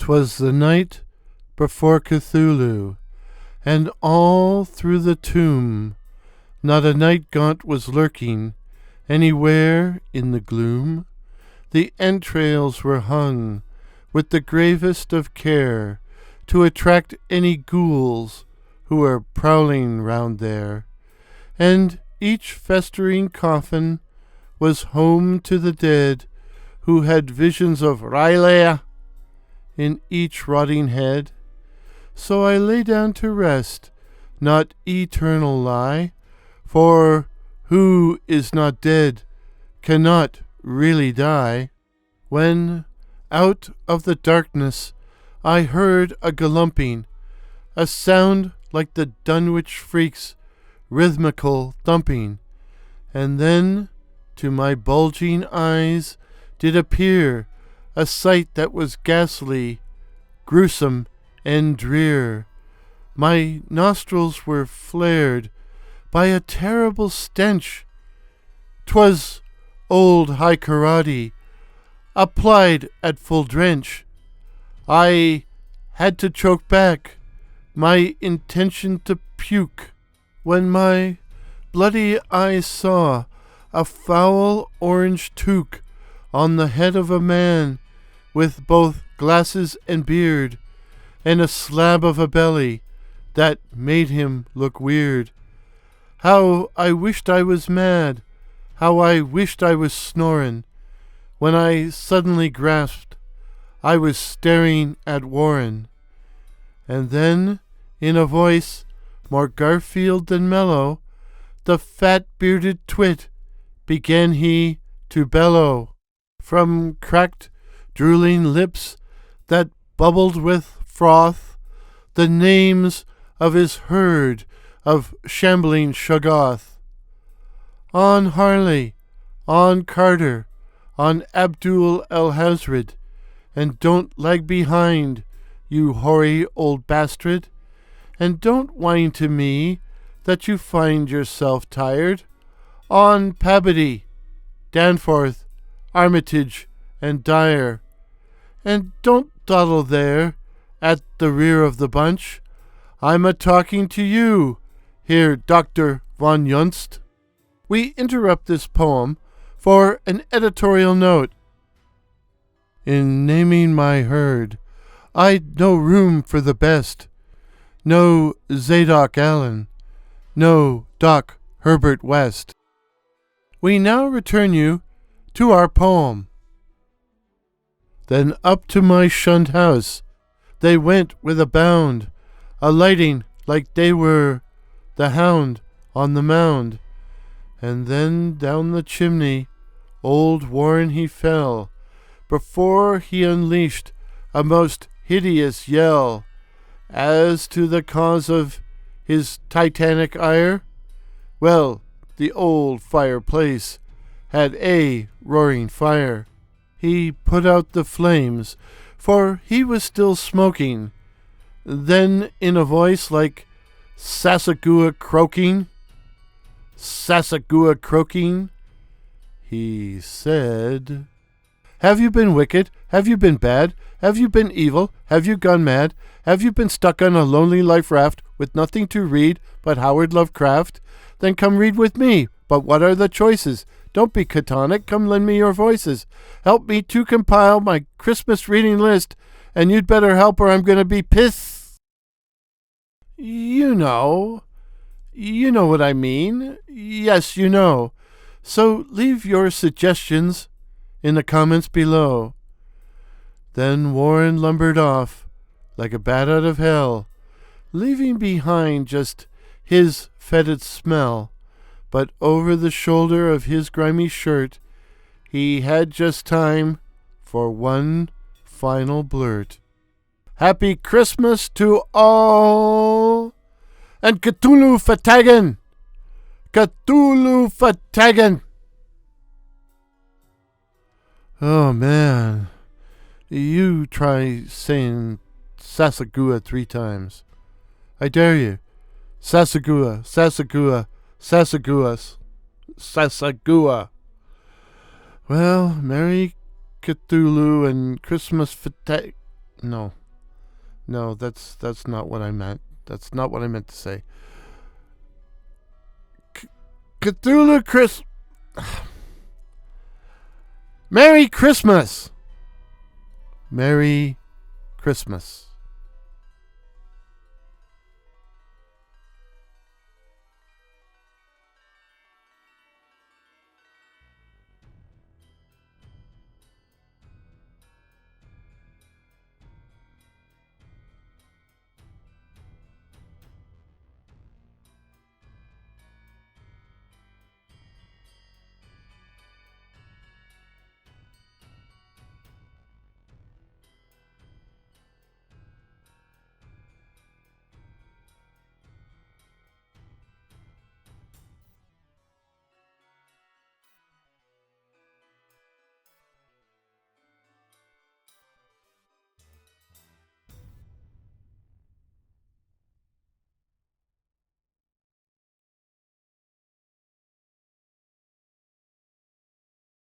'Twas the night before Cthulhu, and all through the tomb not a night gaunt was lurking. Anywhere in the gloom the entrails were hung with the gravest of care to attract any ghouls who were prowling round there. And each festering coffin was home to the dead who had visions of Rylea in each rotting head. So I lay down to rest, not eternal lie, for who is not dead cannot really die. When out of the darkness I heard a galumping, a sound like the Dunwich Freaks' rhythmical thumping, and then to my bulging eyes did appear a sight that was ghastly, gruesome, and drear. My nostrils were flared by a terrible stench. 'Twas old high karate applied at full drench. I had to choke back my intention to puke when my bloody eyes saw a foul orange toque on the head of a man with both glasses and beard, and a slab of a belly that made him look weird. How I wished I was mad, how I wished I was snoring, when I suddenly grasped I was staring at Warren. And then, in a voice more Garfield than mellow, the fat-bearded twit began he to bellow. From cracked, drooling lips that bubbled with froth, the names of his herd of shambling Shoggoths. On Harley, on Carter, on Abdul el-Hazred, and don't lag behind, you hoary old bastard, and don't whine to me that you find yourself tired. On Pabody, Danforth, Armitage, and Dyer, and don't dawdle there at the rear of the bunch. I'm a-talking to you, here, Dr. von Junst. We interrupt this poem for an editorial note. In naming my herd, I'd no room for the best. No Zadok Allen, no Doc Herbert West. We now return you to our poem. Then up to my shunned house they went with a bound, alighting like they were the hound on the mound. And then down the chimney old Warren he fell, before he unleashed a most hideous yell. As to the cause of his titanic ire, well, the old fireplace had a roaring fire. He put out the flames, for he was still smoking. Then in a voice like Sassagua croaking, he said, "Have you been wicked? Have you been bad? Have you been evil? Have you gone mad? Have you been stuck on a lonely life raft with nothing to read but Howard Lovecraft? Then come read with me. But what are the choices? Don't be catonic, come lend me your voices. Help me to compile my Christmas reading list, and you'd better help or I'm going to be pissed." You know what I mean. Yes, you know. So leave your suggestions in the comments below. Then Warren lumbered off like a bat out of hell, leaving behind just his fetid smell. But over the shoulder of his grimy shirt he had just time for one final blurt. "Happy Christmas to all, and Cthulhu Fhtagn! Cthulhu Fhtagn!" Oh man, you try saying Sassagua 3 times. I dare you. Sassagua, Sassagua, Sassaguas, Sassagua. Well, Merry Cthulhu and Christmas Fhtagn. No. No, that's not what I meant. That's not what I meant to say. Cthulhu Chris... Merry Christmas! Merry Christmas.